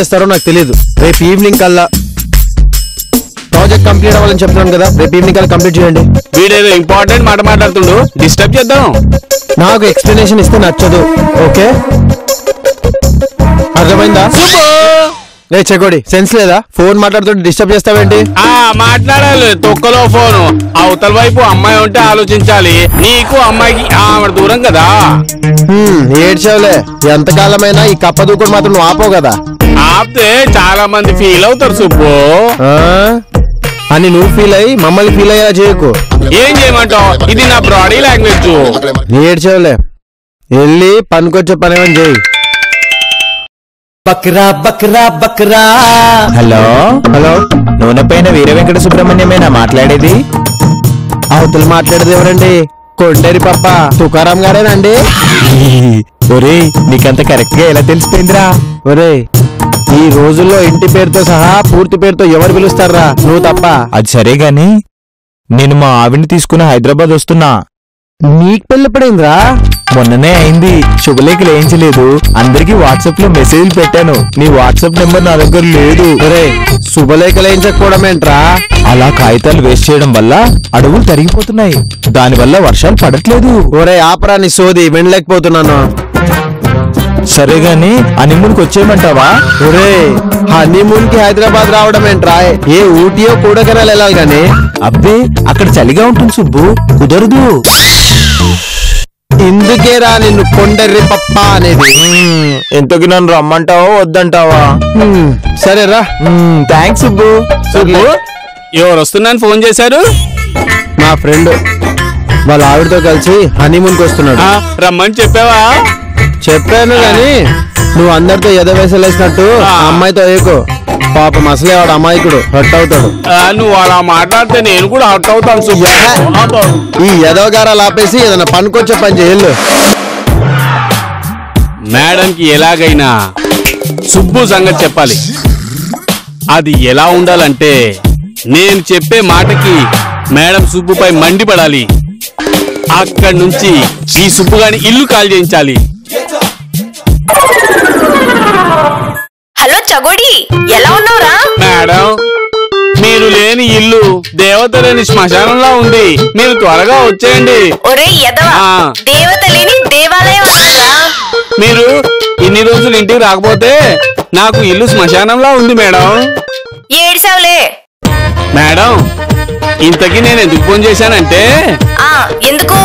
చేస్తారో నాకు తెలియదు. రేపు ఈవినింగ్ కల్లా ప్రాజెక్ట్ కంప్లీట్ అవ్వాలని చెప్తున్నాను కదా, రేపు ఈవినింగ్ కల్లా కంప్లీట్ చేయండి. వీడేదో ఇంపార్టెంట్ మాట మాట్లాడుతుండు, డిస్టర్బ్ చేద్దాం. నాకు ఎక్స్ప్లెనేషన్ ఇస్తే నచ్చదు. ఓకే, అర్థమైందా? రే చెకోడి, సెన్స్ లేదా? ఫోన్ మాట్లాడుతుంటే డిస్టర్బ్ చేస్తావేంటి? మాట్లాడాలి, తొక్కలో ఫోను. అవతల వైపు అమ్మాయి ఉంటే ఆలోచించాలి. నీకు అమ్మాయికి ఆమె దూరం కదా. ఏడ్చావులే, ఎంతకాలమైనా ఈ కప్ప దూకుడు మాత్రం నువ్వు ఆపవు కదా. ఆపితే చాలా మంది ఫీల్ అవుతారు సుబ్బు అని నువ్వు ఫీల్ అయ్యి మమ్మల్ని ఫీల్ అయ్యేలా చేయకు. ఏం చేయమంటావు? ఇది నా బాడీ లాంగ్వేజ్. ఏడ్చావులే, వెళ్ళి పనికొచ్చే పని ఏమని చేయి. బక్రా బక్రా బక్రా. హలో హలో, నూనె పైన వీర వెంకట సుబ్రహ్మణ్యమేనా మాట్లాడేది? అవతల మాట్లాడేది ఎవరండి? కొండేరి పప్ప తుకారాం గారేనండి? ఒరే, నీకంత కరెక్ట్ గా ఎలా తెలిసిపోయిందిరా? ఒరే, ఈ రోజుల్లో ఇంటి పేరుతో సహా పూర్తి పేరుతో ఎవరు పిలుస్తారా? నువ్వు తప్ప. అది సరే గాని, నేను మా ఆవిడ్ని తీసుకుని హైదరాబాద్ వస్తున్నా. నీకు పెళ్లి పడిందిరా? మొన్ననే అయింది. శుభలేఖలు వేయించలేదు, అందరికి వాట్సాప్ లో మెసేజ్లు పెట్టాను. నీ వాట్సాప్ నెంబర్ నా దగ్గర లేదు. ఒరే, శుభలేఖలు వేయించకపోవడం ఏంట్రా? అలా కాగితాలు వేస్ట్ చేయడం వల్ల అడవులు తరిగిపోతున్నాయి, దానివల్ల వర్షాలు పడట్లేదు. ఒరే ఆపరా నీ సోది, వినలేకపోతున్నాను. సరే గాని హనీమూన్కి వచ్చేయమంటావా? ఒరే, హనీమూన్ కి హైదరాబాద్ రావడం ఏంట్రా? ఏ ఊటీయో కూడగనాలు వెళ్ళాలి గాని. అబ్బే, అక్కడ చలిగా ఉంటుంది సుబ్బు, కుదరదు. ఇందుకేరా నిన్ను కొండర్రి పప్ప అనేది. ఎంతకి నన్ను రమ్మంటావా వద్దంటావా? సరేరా. థ్యాంక్స్ సుబ్బు. సుబ్బు, ఎవరు వస్తున్నాను ఫోన్ చేశారు? మా ఫ్రెండ్ వాళ్ళ ఆవిడతో కలిసి హనీమూన్ కి వస్తున్నాడు. రమ్మని చెప్పావా? చెప్పాను గాని నువ్వు అందరితో ఎదవేసలేసినట్టు ఆ అమ్మాయితో ఏకో. పాపం అసలే వాడు అమాయకుడు, హర్ట్ అవుతాడు. నువ్వు అలా మాట్లాడితే నేను కూడా హర్ట్ అవుతాను సుబ్బు. ఈ ఎదవగారాలు ఆపేసి ఏదైనా పనికొచ్చే పని చేయలు. మేడంకి ఎలాగైనా సుబ్బు సంగతి చెప్పాలి. అది ఎలా ఉండాలంటే, నేను చెప్పే మాటకి మేడం సుబ్బుపై మండిపడాలి. అక్కడి నుంచి ఈ సుబ్బుగాని ఇల్లు కాల్ చేయించాలి. హలో చగోడి, ఎలా ఉన్నావురా? మేడం, మీరు లేని ఇల్లు దేవత లేని శ్మశానంలా ఉంది. మీరు త్వరగా వచ్చేయండి. ఒరే ఎదవా, దేవత లేని దేవాలయం అన్నారా? మీరు ఇన్ని రోజులు ఇంటికి రాకపోతే నాకు ఇల్లు శ్మశానంలా ఉంది మేడం. ఏడ్సావులే. మేడం, ఇంతకీ నేను ఎందుకు ఫోన్ చేశానంటే, ఎందుకు?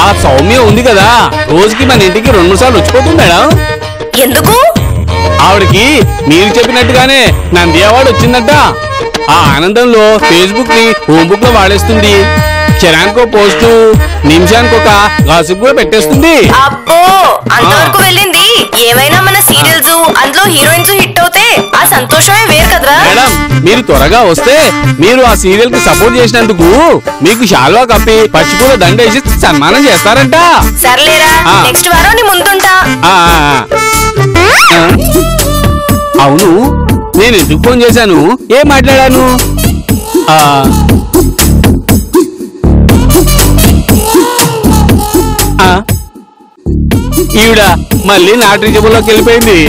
ఆ సౌమ్య ఉంది కదా, రోజుకి మన ఇంటికి 2-3 సార్లు వచ్చిపోతుంది మేడం. ఎందుకు? ఆవిడకి మీరు చెప్పినట్టుగానే నంది అవార్డు వచ్చిందట. ఆ ఆనందంలో ఫేస్బుక్ ని హోమ్ బుక్ లో వాడేస్తుంది. క్షణానికో పోస్టు, నిమిషానికి ఒక గాసిప్ కూడా పెట్టేస్తుంది. అబ్బో, అంతవరకు వెళ్ళింది. ఏమైనా మన సీరియల్స్ అందులో హీరోయిన్స్ హిట్ అవుతే ఆ సంతోషమే వేరు కదరా. మేడం, మీరు త్వరగా వస్తే మీరు ఆ సీరియల్ కి సపోర్ట్ చేసినందుకు మీకు శాల్వా కప్పి పచ్చిపూల దండేసి సన్మానం చేస్తారంట. సర్లేరా, నెక్స్ట్ వారం నీ ముందుంటా. అవును, నేను ఎందుకు ఫోన్ చేశాను, ఏం మాట్లాడాను? ఈవిడ మళ్ళీ నాట్ రీచబుల్లోకి వెళ్ళిపోయింది.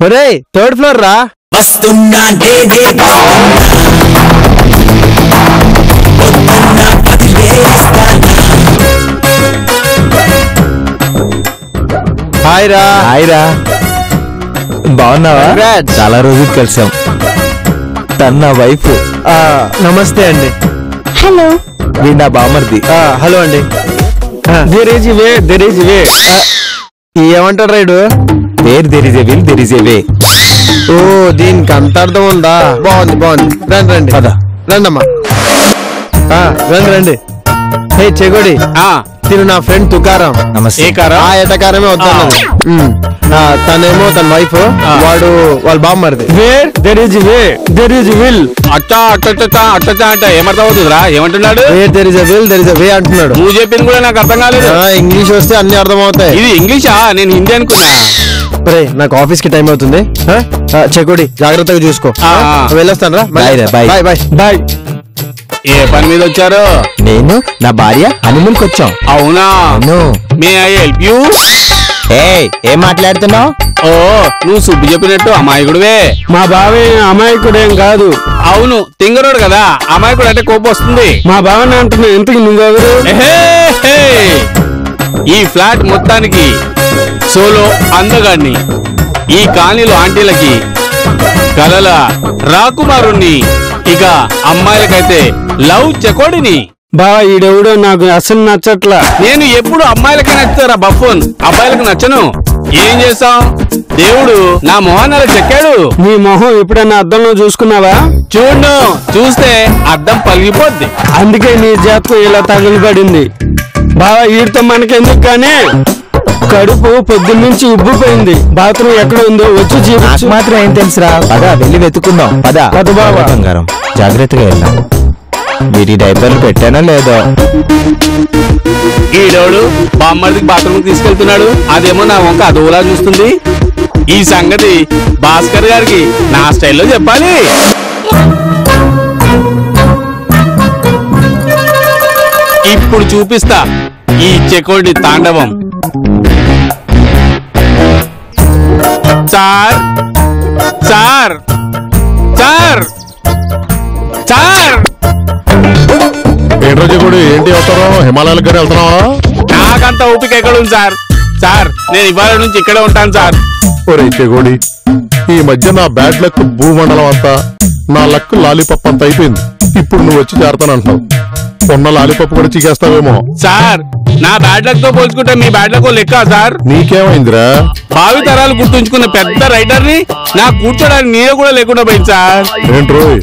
ఒరే, 3rd ఫ్లోర్ రా. హాయ్ రా. హాయ్ రా, బాగున్నావా? చాలా రోజులు కలిసాం. తన నా వైఫ్. నమస్తే అండి. హలో. వీడు నా బామర్ది. హలో అండి. ఏమంటాడు రైడు? Where there is a will there is a way. ఓ, దీనికి అంత అర్థం ఉందా? బాగుంది బాగుంది. రండి రండి పద. రండమ్మా, రండి రండి. హే చెగోడి, తిను నా ఫ్రెండ్ తుకారం. నమస్తే. ఆ ఎటకారమే వద్దన్నది. తనేమో తన వైఫ్, వాడు వాళ్ళ బామ్మరిది. Where there is way there is will. అట్టా అట్టా అట్టా అంటే ఏమర్థం అవుతుందిరా? ఏమంటున్నాడు? Where there is will there is way అంటున్నాడు. నువ్వు చెప్పింది కూడా నాకు అర్థం కాలేదు. ఇంగ్లీష్ వస్తే అన్ని అర్థం అవుతాయి. ఇది ఇంగ్లీషా? నేను హిందీ అనుకున్నా. నాకు ఆఫీస్ కి టైం అవుతుంది. చెకోడి, జాగ్రత్తగా చూసుకో. వెళ్ళొస్తాను రా. Bye bye bye bye. ఏ పని మీద వచ్చారు? నేను నా భార్య హనీమూన్ కి వచ్చాం. అవునా? అవును. May I help you? ఏం మాట్లాడుతున్నావు? ఓ నువ్వు సుబ్బు చెప్పినట్టు అమాయకుడువే. మా బావే అమాయకుడేం కాదు. అవును తింగరోడు కదా, అమాయకుడు అంటే కోపం వస్తుంది. మా బావని అంటున్నా, ఇంతకు నువ్వెవరు? ఈ ఫ్లాట్ మొత్తానికి సోలో అందగాడిని, ఈ కాలనీలో ఆంటీలకి కలల రాకుమారుణ్ణి, ఇక అమ్మాయిలకైతే లవ్ చెకోడిని. బావా ఈడెవడో నాకు అసలు నచ్చట్లా. నేను ఎప్పుడు అమ్మాయిలకి నచ్చుతారా బఫోన్, అబ్బాయిలకు నచ్చను. ఏం చేస్తాం, దేవుడు నా మొహాన్ని అలా చెక్కాడు. నీ మొహం ఎప్పుడైనా అద్దంలో చూసుకున్నావా? చూడు, చూస్తే అద్దం పలిగిపోద్ది. అందుకే నీ జాతకం ఇలా తగులుబడింది. బావా ఈడితో మనకెందుకు కానీ, కడుపు పొద్దున్నుంచి ఉబ్బిపోయింది. బాత్రూమ్ ఎక్కడ ఉందో వచ్చి చూపించు. మాత్రం ఏం తెలుసురా, పద వెళ్ళి వెతుకుందాం. పద బావా. బంగారం జాగ్రత్తగా వెళ్దాం. వీటి డైపర్లు పెట్టానా లేదో? ఈడోడు బామ్మడికి బాత్రూమ్ తీసుకెళ్తున్నాడు, అదేమో నా వంక అదోలా చూస్తుంది. ఈ సంగతి భాస్కర్ గారికి నా స్టైల్లో చెప్పాలి. ఇప్పుడు చూపిస్తా ఈ చెకోడి తాండవం. సార్ సార్ సార్ సార్ ఏంటి కూడా ఏంటి అవుతారో, హిమాలయాలకు గారు వెళ్తున్నావా? నాకంత ఓపిక ఎక్కడుంది సార్. సార్ నేను ఇవాళ నుంచి ఇక్కడే ఉంటాను సార్. ఒరే చెగోడి, ఈ మధ్య నా బ్యాడ్ లక్ భూమండలం అంతా, నా లక్ లాలీపప్ అంత అయిపోయింది. ఇప్పుడు నువ్వు వచ్చి చేరతానంటున్నావు. ఉన్న లాలీపప్ కూడా చికేస్తావేమో. సార్ నా బ్యాడ్ లక్ తో పోల్చుకుంటే మీ బ్యాడ్ లక్ లెక్క సార్. నీకేమైందిరా? భావి తరాలు గుర్తుంచుకున్న పెద్ద రైటర్ ని నా కూర్చోడానికి నీడ కూడా లేకుండా పోయింది సార్. ఏంట్రోయ్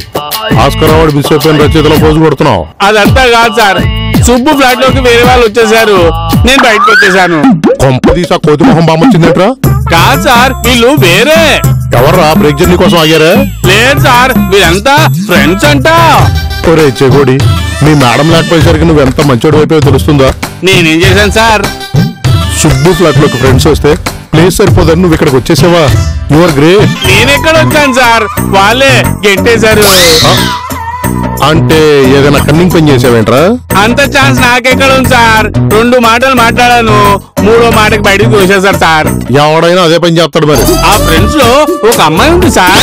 ఆస్కర్ అవార్డు మిస్ అయిపోయిన రచయితలో పోజు కొడుతున్నావు? అదంతా కాదు సార్, సుబ్బు ఫ్లాట్ లోకి వేరే వాళ్ళు వచ్చేసారు, నేను బయటకు వచ్చేసాను. కొంపదీసా కోతి మొహం బామ్మొచ్చిందేట్రా? కాదు సార్, వీళ్ళు వేరే. ఎవర్రా బ్రేక్ జర్నీ కోసం ఆగారా? లేదు సార్, వీళ్ళంతా ఫ్రెండ్స్ అంట. ఒరే చెగోడి, మీ మేడం లేకపోయేసరికి నువ్వు ఎంత మంచోడు అయిపోయో తెలుస్తుందా? నేనేం చేశాను సార్? సుబ్బు ఫ్లాట్ లోకి ఫ్రెండ్స్ వస్తే ప్లేస్ సరిపోదని నువ్వు ఇక్కడికి వచ్చేసావా? Your great. నేనెక్కడ వచ్చాను సార్, వాళ్ళే గెంటేశారు. అంటే ఏదైనా కన్నింగ్ పని చేసావేంట్రా? అంత ఛాన్స్ నాకెక్కడ ఉంది సార్. 2 మాటలు మాట్లాడాను, 3వ మాటకి బయటకు చూసేశారు సార్. ఎవడైనా అదే పని చేస్తాడు మరి. ఆ ఫ్రెండ్స్ లో ఒక అమ్మాయి ఉంది సార్.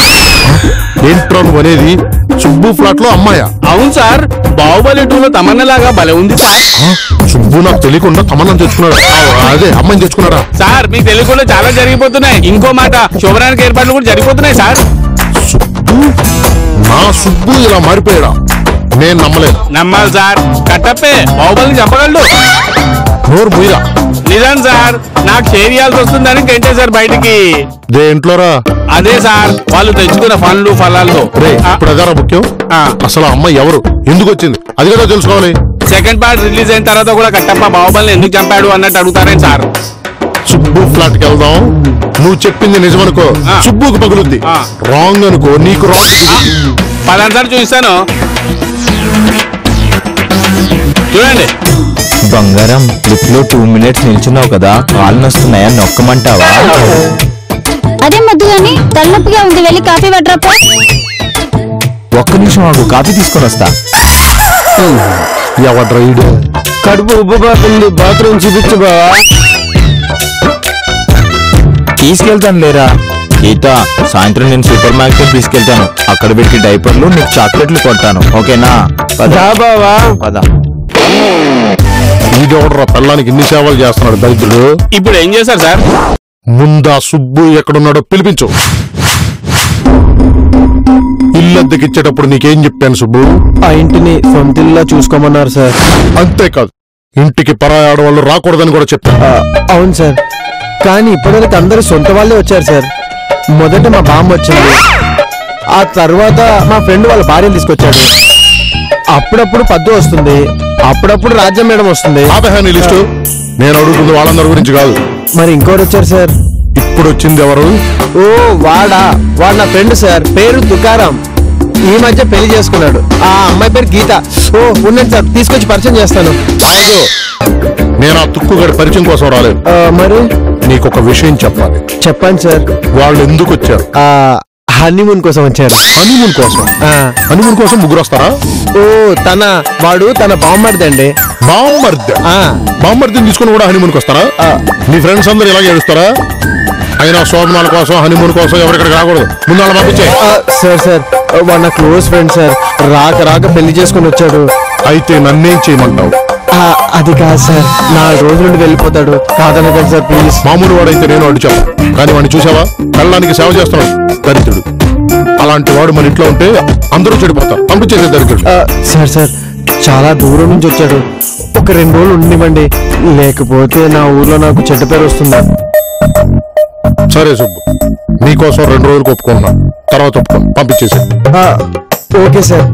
ఏంట్రా నువ్వు అనేది? సుబ్బు ఫ్లాట్ లో అమ్మాయా? అవును సార్, బాహుబలి 2లో తమన్నలాగా భలే ఉంది సార్. సుబ్బు నాకు తెలియకుండా తమన్నం తెచ్చుకున్నాడు. అదే అమ్మాయిని తెచ్చుకున్నాడా? సార్ మీకు తెలియకుండా చాలా జరిగిపోతున్నాయి. ఇంకో మాట, శుభ్రానికి ఏర్పాట్లు కూడా జరిగిపోతున్నాయి సార్. సుబ్బు, నా సుబ్బు ఇలా మారిపోయాడా? నేను నమ్మలేదు. నమ్మాలి సార్, కట్టప్పే బాహుబలిని చంపగలడు. నోరు మూయరా. నిజం సార్, నాకు షేర్ చేయాల్సి వస్తుందని గంటేశారు బయటికి. దేంట్లోరా? అదే సార్, వాళ్ళు తెచ్చుకున్న ఫండ్లు ఫలాల్లో. రే ఇప్పుడు అదారా ముఖ్యం. అసలు ఆ అమ్మాయి ఎవరు, ఎందుకు వచ్చింది, అది కూడా తెలుసుకోవాలి. సెకండ్ పార్ట్ రిలీజ్ అయిన తర్వాత కూడా కట్టప్ప బాహుబలిని ఎందుకు చంపాడు అన్నట్టు అడుగుతారేం సార్? సుబ్బు ఫ్లాట్ కి వెళ్దాం. నువ్వు చెప్పింది నిజమనుకో, సుబ్బుకు పగులుద్ది. రాంగ్ అనుకో, నీకు రాంగ్. పలానా సార్ చూపిస్తాను, చూడండి. బంగారం లిఫ్ట్ లో 2 మినిట్స్ నిల్చున్నావు కదా, కాళ్ళు వస్తున్నాయా, నొక్కమంటావా? అదే మొద్దు గాని తలనొప్పిగా ఉంది, వెళ్ళి కాఫీ పట్టరాపో. ఒక్క నిమిషం ఆగు, కాఫీ తీసుకొని వస్తా. ఎవడ్రైడ్? కడుపు ఉబ్బిపోతుంది, బాత్రూమ్ చూపించు బావా. తీసుకెళ్తాను లేరా. గీత, సాయంత్రం నేను సూపర్ మార్కెట్ తీసుకెళ్తాను. అక్కడ పెట్టి డైపర్లు, నీకు చాక్లెట్లు కొడతాను, ఓకేనా? రా బావా. పద. ఈడెవడరా పిల్లానికి ఇన్ని సేవలు చేస్తున్నాడు దరిద్రుడు. ఇప్పుడు ఏం చేశారు సార్? ముందా సుబ్బు ఎక్కడున్నాడో పిలిపించు. ఇల్లద్దెకిచ్చేటప్పుడు నీకేం చెప్పాను సుబ్బు? ఆ ఇంటిని సొంతిల్లా చూసుకోమన్నారు సార్. అంతేకాదు, ఇంటికి పరాయి ఆడవాళ్ళు రాకూడదని కూడా చెప్పాను. అవును సార్, కానీ ఇప్పటివరకు అందరూ సొంత వాళ్ళే వచ్చారు సార్. మొదట మా బామ్మ వచ్చింది, ఆ తర్వాత మా ఫ్రెండ్ వాళ్ళ భార్యను తీసుకొచ్చాడు. అప్పుడప్పుడు పద్దు వస్తుంది, అప్పుడప్పుడు రాజ్యం మేడం వస్తుంది. ఆపహాని లిస్టు. నేను అడుగుతుంది వాళ్ళందరి గురించి కాదు. మరి ఇంకోటి వచ్చారు సార్. ఇప్పుడు వచ్చింది ఎవరు? ఓ వాడు నా ఫ్రెండ్ సార్, పేరు తుకారాం. ఈ మధ్య పెళ్లి చేసుకున్నాడు. ఆ అమ్మాయి పేరు గీత. ఓ ఉండండి సార్, తీసుకొచ్చి పరిచయం చేస్తాను. ఆగు. నేను ఆ తుక్కుగడి పరిచయం కోసం రాలేదు. మరి నీకొక విషయం చెప్పాలి. చెప్పండి సార్. వాళ్ళు ఎందుకు వచ్చారు? హనీమూన్ కోసం వచ్చాడు. హనీమూన్ కోసం? ఆ, హనీమూన్ కోసం ముగ్గురు వస్తారా? ఓ వాడు తన బామ్మర్దండి. బామ్మర్ది? బామ్మర్దిని తీసుకుని కూడా హనీమూన్కి వస్తారా? మీ ఫ్రెండ్స్ అందరు ఇలాగే ఏడుస్తారా? అయినా శోభనాల కోసం హనీమూన్ కోసం ఎవరిక్కడికి రాకూడదు. ముందు వాళ్ళ పంపించే. సార్ వాడు నా క్లోజ్ ఫ్రెండ్ సార్. రాక పెళ్లి చేసుకుని వచ్చాడు. అయితే నన్నేం చేయమంటావు? అది కాదు సార్, 4 రోజుల నుండి వెళ్ళిపోతాడు. కాదనకండి సార్ ప్లీజ్. మామూలు వాడైతే నేను అడిచాను, కానీ వాడిని చూసావా? కళ్ళానికి సేవ చేస్తున్నాడు దరిద్రుడు. అలాంటి వాడు మన ఇంట్లో ఉంటే అందరూ చెడిపోతారు. పంపించేసే దరిద్రుడు. సార్ చాలా దూరం నుంచి వచ్చాడు. ఒక 2 రోజులు ఉండివ్వండి, లేకపోతే నా ఊర్లో నాకు చెడ్డ పేరు వస్తుంది. సరే సుబ్బు, నీకోసం 2 రోజులకు ఒప్పుకుంటున్నా, తర్వాత ఒప్పుకోను. పంపించేసి. Okay sir.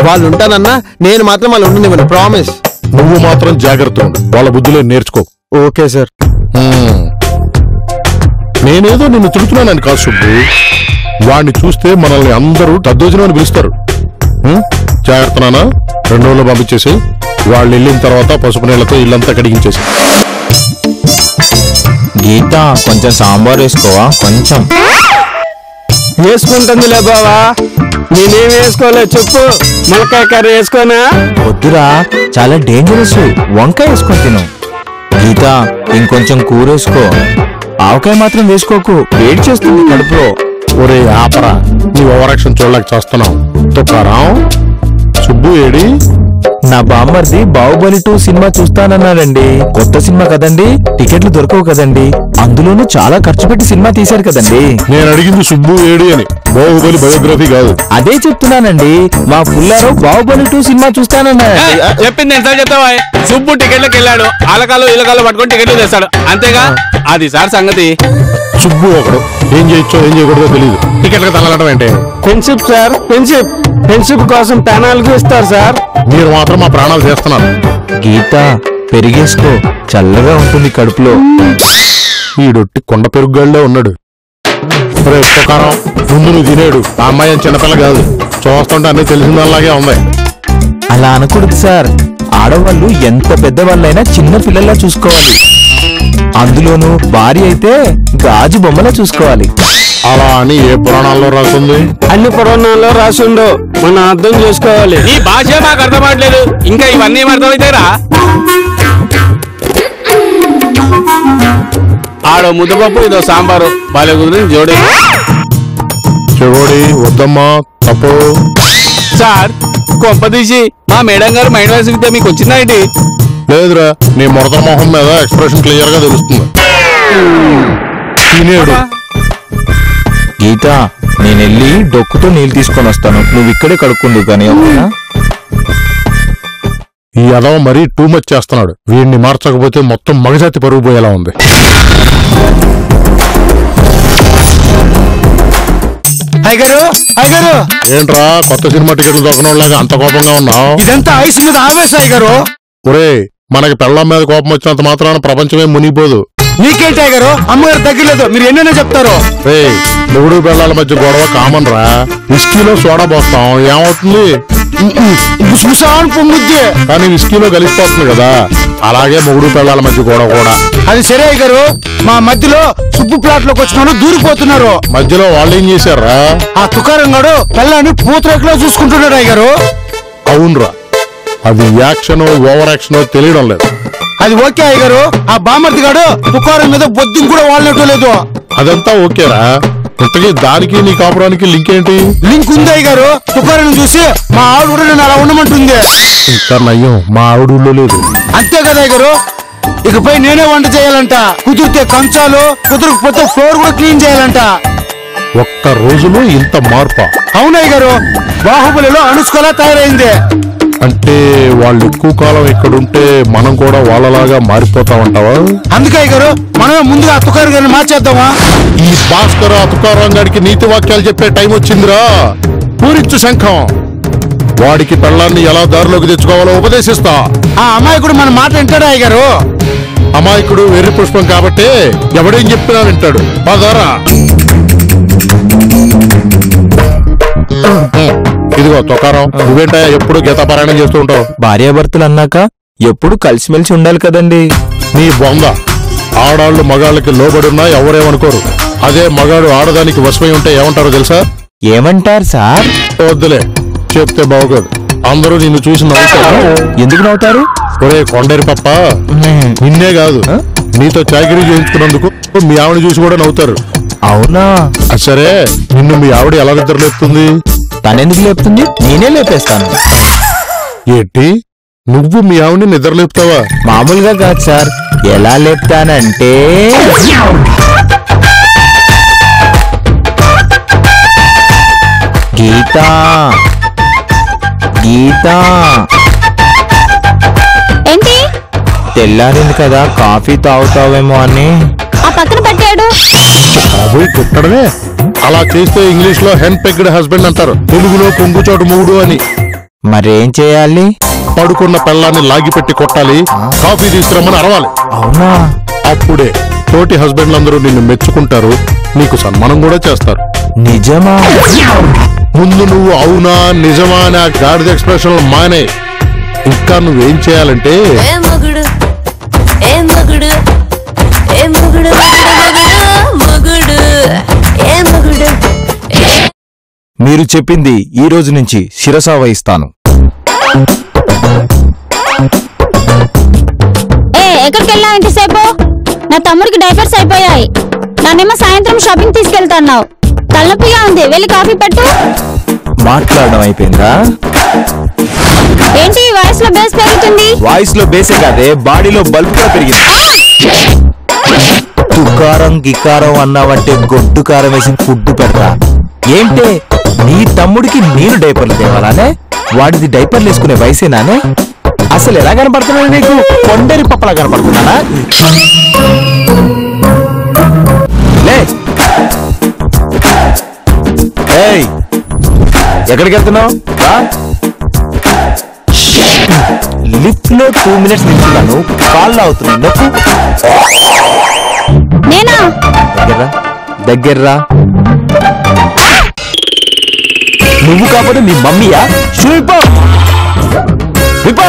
వాళ్ళు ఉంటానన్నా నేను మాత్రం వాళ్ళు ఉండనివ్వను, ప్రామిస్. నువ్వు మాత్రం జాగ్రత్త ఉండు, వాళ్ళ బుద్ధిలో నేర్చుకో. Okay sir. నేనేదో నిన్ను తిడుతున్నానని కాదు సుబ్బు, వాడిని చూస్తే మనల్ని అందరూ దద్దోజనం అని పిలుస్తారు. జాగ్రత్త నాన్న, 2 రోజులు పంపించేసి వాళ్ళు వెళ్ళిన తర్వాత పసుపు నీళ్లతో ఇల్లంతా కడిగించేసి. గీత కొంచెం సాంబార్ వేసుకోవా? కొంచెం వేసుకుంటుందిలే బావా. నేనేం వేసుకోలే చెప్పు. ములక్కాయ కర్రీ వేసుకోనా? వద్దురా, చాలా డేంజరస్. వంకాయ వేసుకొని తిను. గీత ఇంకొంచెం కూర వేసుకో. ఆవకాయ మాత్రం వేసుకోకు, వేడి చేస్తుంది కడుపులో. ఒరే ఆపరా, నీ ఓవరాక్షన్ చూడలేక చేస్తున్నావు. తుకారాం, సుబ్బు ఏడి? నా బామ్మర్ది బాహుబలి 2 సినిమా చూస్తానన్నాడండి. కొత్త సినిమా కదండి, టికెట్లు దొరకవు కదండి. అందులోనూ చాలా ఖర్చు పెట్టి సినిమా తీశారు కదండి. నేను అడిగింది సుబ్బు ఏడి అని, బాహుబలి బయోగ్రఫీ కాదు. అదే చెప్తున్నానండి, మా పుల్లారావు బాహుబలి 2 సినిమా చూస్తానన్నాడు. చెప్పింది ఎంత చెప్తావా? సుబ్బు టికెట్లకు వెళ్ళాడు, ఆలకాలు ఇలకాలు పట్టుకొని టికెట్లు తెస్తాడు, అంతేగా? అది సార్ సంగతి. సుబ్బు ఒకడు, ఏం చేయొచ్చో ఏం చేయకూడదో తెలియదు. టికెట్లకు తగలడం ఏంటి? ఫ్రెండ్షిప్ సార్, ఫ్రెండ్షిప్ కోసం ప్రాణాలకు ఇస్తారు సార్. మీరు మాత్రం మా ప్రాణాలు చేస్తున్నారు. గీత పెరిగేసుకో, చల్లగా ఉంటుంది కడుపులో. ఈడొట్టి కొండ పెరుగుగాళ్ళే ఉన్నాడు. రే తుకారం, ముందు నువ్వు తినేడు. ఆ అమ్మాయి చిన్నపిల్ల కాదు, చూస్తుంటే అన్ని తెలిసిందలాగే ఉంది. అలా అనకూడదు సార్, ఆడవాళ్ళు ఎంత పెద్దవాళ్ళైనా చిన్న పిల్లల్లా చూసుకోవాలి. అందులోనూ భార్య అయితే గాజు బొమ్మలా చూసుకోవాలి. అలా అని ఏ పురాణాల్లో రాస్తుంది? అన్ని పురాణాల్లో రాసిండో, మనం అర్థం చేసుకోవాలి. ఈ భాష మాకు అర్థమవట్లేదు, ఇంకా ఇవన్నీ అర్థమవుతాయిరా? ఆడో ముద్దపప్పు, ఇదో సాంబారు, బాలే కుదిరింది జోడి. చెగోడి వద్దమ్మా, తప్పు. సార్ కొంపదీసి మా మేడం గారు మైండ్ వాయిస్ ఇస్తే మీకు వచ్చిందా ఏంటి? లేదురా, నీ ముడత మొహం మీద ఎక్స్ప్రెషన్ క్లియర్ గా తెలుస్తుంది. తినేడు. గీత, నేనెళ్ళి డొక్కుతో నీళ్ళు తీసుకొని వస్తాను, నువ్వు ఇక్కడే కడుక్కుందు కానీ. ఓకేనా? ఈ యదవ మరీ టూ మచ్ చేస్తున్నాడు. వీడిని మార్చకపోతే మొత్తం మగజాతి పరుగు పోయేలా ఉంది. ఏంట్రా కొత్త సినిమా టికెట్లు దొరకనోళ్ళగా అంత కోపంగా ఉన్నావు? ఇదంతా ఐస్ మీద ఆవేశ అయ్యగారు. ఒరే, మనకి పెళ్ళం మీద కోపం వచ్చినంత మాత్రాన ప్రపంచమే మునిగిపోదు. నీకేంటి అయ్యగారు, అమ్మగారు తగ్గలేదు, మీరు ఎన్నైనా చెప్తారు. రే, మొగుడు పెళ్ళాల మధ్య గొడవ కామన్ రా. విస్కీలో సోడా పోస్తాం, ఏమవుతుంది? పొంగుద్ది. కానీ విస్కీలో కలిసిపోతుంది కదా, అలాగే మొగుడు పెళ్ళాల మధ్య గొడవ కూడా. అది సరే అయ్యగారు, మా మధ్యలో సుబ్బు ప్లాట్ లోకి వచ్చినాడు, దూరిపోతున్నారు. మధ్యలో వాళ్ళు ఏం చేశారా? ఆ తుకారం గాడు పెళ్ళాన్ని పూతరేకులో చూసుకుంటున్నాడు అయ్యగారు. అవునరా, అది యాక్షనో ఓవర్ యాక్షనో తెలియడం లేదు. అది ఓకే అయ్యగారు, ఆ బామర్ది గాడు తుకారం మీద బొద్దుం కూడా వాళ్ళనట్టు లేదు. అదంతా ఓకేరా, ఇంతకీ దానికి నీ కాపురానికి లింక్ ఏంటి? లింక్ ఉంది అయ్యగారు. తుకారం చూసి మా ఆవిడ కూడా నేను అలా ఉండమంటుంది. ఇంకా నయ్యం, మా ఆవిడలో లేదు. అంతే కదా అయ్యగారు, ఇకపై నేనే వంట చేయాలంట. కుదిరితే కంచాలు, కుదరకపోతే ఫ్లోర్ కూడా క్లీన్ చేయాలంట. ఒక్క రోజులో ఇంత మార్పా? అవునయ్య గారు, బాహుబలిలో అనుష్కలా తయారైంది. అంటే వాళ్ళు ఎక్కువ కాలం ఇక్కడుంటే మనం కూడా వాళ్ళలాగా మారిపోతామంటావా? అందుకే గారు, మనమే ముందుగా తుకారు గారిని మార్చేద్దామా? ఈ భాస్కర్ తుకారం గారికి నీతి వాక్యాలు చెప్పే టైం వచ్చిందిరా. పూరించు శంఖం, వాడికి పెళ్ళాన్ని ఎలా దారిలోకి తెచ్చుకోవాలో ఉపదేశిస్తా. ఆ అమాయకుడు మన మాట వింటాడా అయ్యగారు? అమాయకుడు వెర్రి పుష్పం కాబట్టి ఎవడేం చెప్పినా వింటాడు. పదారా. ఇదిగో తుకారం, నువ్వేంటా ఎప్పుడు గీతాపారాయణం చేస్తూ ఉంటావు? భార్యాభర్తలు అన్నాక ఎప్పుడు కలిసిమెలిసి ఉండాలి కదండి. నీ బొంద, ఆడాళ్ళు మగాళ్ళకి లోబడున్నా ఎవరేమనుకోరు. అదే మగాడు ఆడదానికి వశమై ఉంటే ఏమంటారో తెలుసా? ఏమంటారు సార్? వద్దులే, చెప్తే బాగోదు. అందరూ నిన్ను చూసి నవ్వుతారు. ఎందుకు నవ్వుతారు? ఒరే కొండరి పప్ప, నిన్నే కాదు నీతో చాకరీ చేయించుకున్నందుకు మీ ఆవిడ చూసి కూడా నవ్వుతారు. అవునా? సరే, నిన్ను మీ ఆవిడ ఎలా నిద్ర లేపుతుంది? తనెందుకు లేపుతుంది? నేనే లేపేస్తాను. ఏంటి, నువ్వు మీ ఆవిడని నిద్ర లేపుతావా? మామూలుగా కాదు సార్. ఎలా లేపుతానంటే గీతా గీతా ఏంటి? తెల్లారింది కదా, కాఫీ తాగుతావేమో అని ఆ పక్కన పెట్టాడు. అవి కుట్టడమే. అలా చేస్తే ఇంగ్లీష్ లో హెన్ పెగ్డ్ హస్బెండ్ అంటారు, తెలుగులో కొంగుచోటు మూడు అని. మరేం చేయాలి? పడుకున్న పెళ్ళాన్ని లాగిపెట్టి కొట్టాలి, కాఫీ తీసుకురమ్మని అరవాలి. అవునా? అప్పుడే తోటి హస్బెండ్లందరూ నిన్ను మెచ్చుకుంటారు, నీకు సన్మానం కూడా చేస్తారు. నిజమా? ముందు నువ్వు అవునా నిజమా అని ఆ గాడిద ఎక్స్ప్రెషన్ మానే. ఇంకా నువ్వేం చేయాలంటే మీరు చెప్పింది ఈ రోజు నుంచి శిరసా వహిస్తాను. ఎక్కడికి వెళ్ళావు ఇంతసేపు? నా తమ్ముడికి డైపర్స్ అయిపోయాయి. నన్నేమో సాయంత్రం షాపింగ్ తీసుకెళ్తున్నావు. తలనొప్పిగా ఉంది, వెళ్ళి కాఫీ పెట్టు. మాట్లాడడం అయిపోయిందా? ఏంటి వాయిస్ లో బేస్ పెరుగుతుంది? వాయిస్ లో బేసే కాదే, బాడీలో బల్బ్ కూడా పెరిగింది. తుకారం గికారం అన్నావంటే గొడ్డు కారం వేసి ఫుడ్ పెడతా. ఏంటే, నీ తమ్ముడికి నేను డైపర్లు తేవాలానే? వాడిది డైపర్లు వేసుకునే వయసేనానే? అసలు ఎలా కనపడుతున్నా నీకు? కొండరి పప్పలా కనపడుతున్నానా? లే, ఎక్కడికి వెళ్తున్నావు? లిఫ్ట్ లో 2 minutes నిల్చున్నాను, కాల్ అవుతున్నాను. నొక్కు. నేనా? దగ్గర్రా. నువ్వు కాకపోతే మీ మమ్మీయా? షూపో విపో.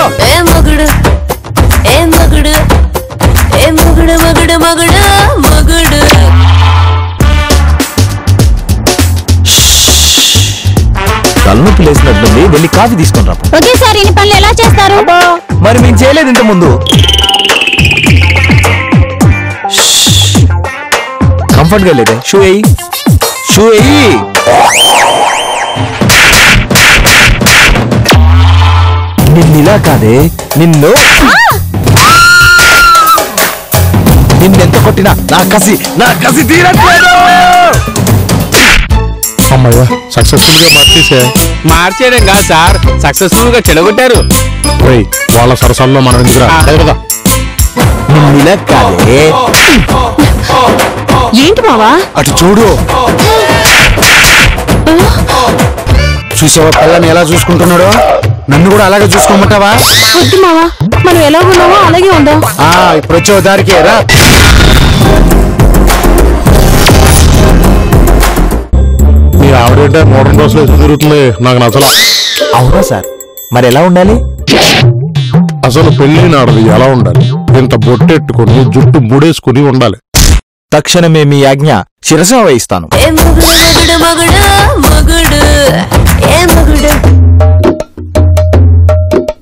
తలనొప్పి లేసినట్టుంది, వెళ్ళి కాఫీ తీసుకొని రా. ఒకేసారి ఇన్ని పనులు ఎలా చేస్తారు? మరి మేము చేయలేదు ఇంత ముందు. కంఫర్ట్ గా లేదే? షూ అయ్యి, షూ అయ్యి. నిన్నిలా కాదే, నిన్నెంత కొట్టినా నా కసి తీరట్లేదు. అమ్మయ్యా, సక్సెస్ఫుల్ గా మార్చేయడం కాదు సార్, సక్సెస్ఫుల్ గా చెడగొట్టారు. వాళ్ళ సరసాల్లో మనం ఎందుకురా కదా. నిన్నిలా కాదే. ఏంటి బావా? అటు చూడు. చూసావా పిల్లని ఎలా చూసుకుంటున్నాడో? నన్ను కూడా అలాగే చూసుకోమంటావా? వద్దు మావా, మనం ఎలా ఉన్నామో అలాగే ఉందాం. ఇప్పుడు వచ్చే దారికి రా. మీ ఆవిడంటే మోడర్న్ డ్రెస్ వేసి తిరుగుతుంది, నాకు నచ్చలా. అవునా సార్? మరి ఎలా ఉండాలి? అసలు పెళ్లి ఆడది ఎలా ఉండాలి? ఇంత బొట్టెట్టుకుని జుట్టు ముడేసుకుని ఉండాలి. తక్షణమే మీ ఆజ్ఞ శిరసా వహిస్తాను.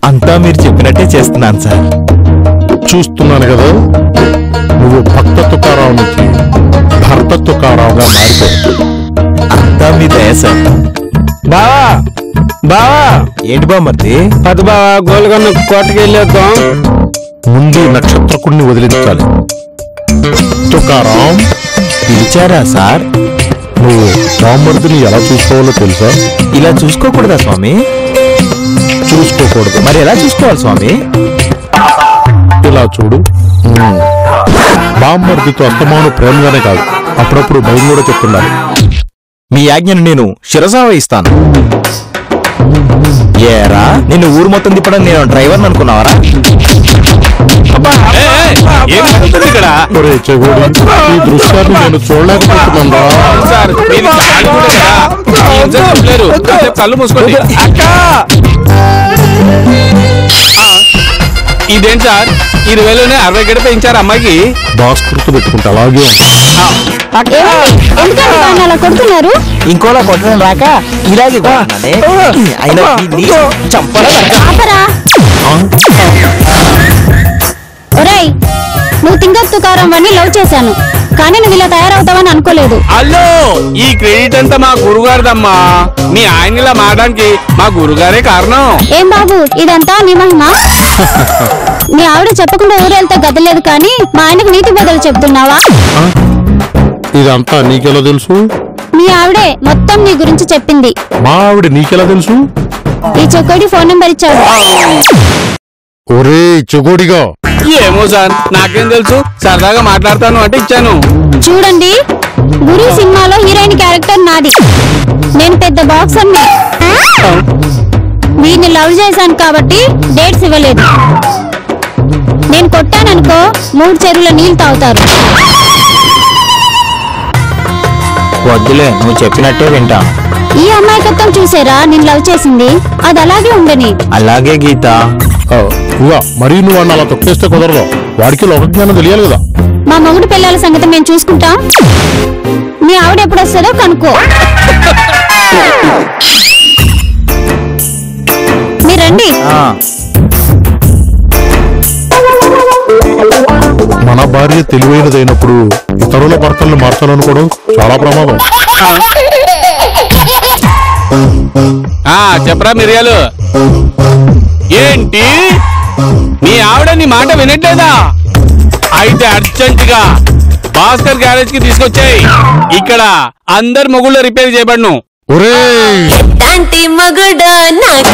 అంతా మీరు చెప్పినట్టే చేస్తున్నాను సార్. చూస్తున్నాను కదా, నువ్వు భక్త తుకారావు నుంచి భర్త తుకారావుగా మారిపోయావు. అంతా మీ దయ సార్. బావా బావా, ఏంటి బామ్మర్ది? పది బావా, గోల్కొండ కోటకి వెళ్ళొద్దాం. ముందు నక్షత్రకుణ్ణి వదిలించాలి. తుకారాం, పిలిచారా సార్? నువ్వు బామ్మర్దిని ఎలా చూసుకోవాలో తెలుసా? ఇలా చూసుకోకూడదా స్వామి? చూసుకోకూడదు. మరి ఎలా చూసుకోవాలి స్వామి? ఇలా చూడు. బామ్మర్దితో అత్తమాను ప్రేమగానే కాదు, అప్పుడప్పుడు భయం కూడా చెప్తున్నారు. మీ ఆజ్ఞను నేను శిరసా వహిస్తాను. ఏరా, నిన్ను ఊరు మొత్తం తిప్పడం నేను డ్రైవర్ని అనుకున్నావరా? ఇక్కడ ఒరే చెగోడి, ఈ దృశ్యాన్ని నేను చూడలేకపోతున్నాను. సార్, కళ్ళు మూసుకోండి. ఇదేంటి సార్, 20,000 60 గడిపే ఇచ్చారు అమ్మాయికి. బాస్ గుర్తు పెట్టుకుంటే అలాగే ఉంది. ఎందుకంటే వాడిని అలా కొడుతున్నారు? ఇంకోలా కొట్టడం రాక ఇలాగే కొడుతున్నానే. అయినా నీ చంపరా ఆపరా. ఒరేయ్, నువ్వు తింగర్ తుకారం వాడిని లవ్ చేశాను, కానీ నువ్వు ఇలా తయారవుతావని అనుకోలేదు. అల్లో ఈ క్రెడిట్ అంతా మా గురుగారిదమ్మా. మీ ఆయన ఇలా మారడానికి మా గురుగారే కారణం. ఏం బాబు ఇదంతా నీ మహిమ? మీ ఆవిడ చెప్పకుండా ఊరెళ్తే గదలేదు, కానీ మా ఆయనకు నీతి బదులు చెప్తున్నావా? ఇదంతా నీకెలా తెలుసు? మీ ఆవిడే మొత్తం నీ గురించి చెప్పింది. మా ఆవిడ నీకెలా తెలుసు? ఈ చెక్కోడి ఫోన్ నెంబర్ ఇచ్చాడు. ఒరే చెగోడిగా. ఏమో సార్, నాకేం తెలుసు, సరదాగా మాట్లాడతాను అంటే ఇచ్చాను. చూడండి, గురు సినిమాలో హీరోయిన్ క్యారెక్టర్ నాది. నేను పెద్ద బాక్సర్ని. వీడిని లవ్ చేశాను కాబట్టి డేట్స్ ఇవ్వలేదు. నేను కొట్టాననుకో 3 చెరువుల నీళ్లు తాగుతారు. వద్దులే, నువ్వు చెప్పినట్టే వింటా. ఈ అమాయకత్వం చూసారా నేను లవ్ చేసింది? అది అలాగే ఉండని. అలాగే గీత. ఇవా మరి నువ్వు వాడిని అలా తొక్కేస్తే కుదరదు. వాడికి లోక జ్ఞానం తెలియాలి కదా. మా మొగుడు పిల్లల సంగతి మేము చూసుకుంటాం. మీ ఆవిడ ఎప్పుడు వస్తుందో కనుక్కో. మీరండి. మన భార్య తెలివైనదైనప్పుడు ఇతరుల భర్తల్ని మార్చాలనుకోవడం చాలా ప్రమాదం. చెప్పరా మిరియాలు? ఏంటి మీ ఆవిడ నీ మాట వినట్లేదా? అయితే అర్జెంట్ గా భాస్కర్ గ్యారేజ్ కి తీసుకొచ్చాయి. ఇక్కడ అందరు మొగుళ్ళు రిపేర్ చేయబడును. ఒరేయ్ మగుడు నాకు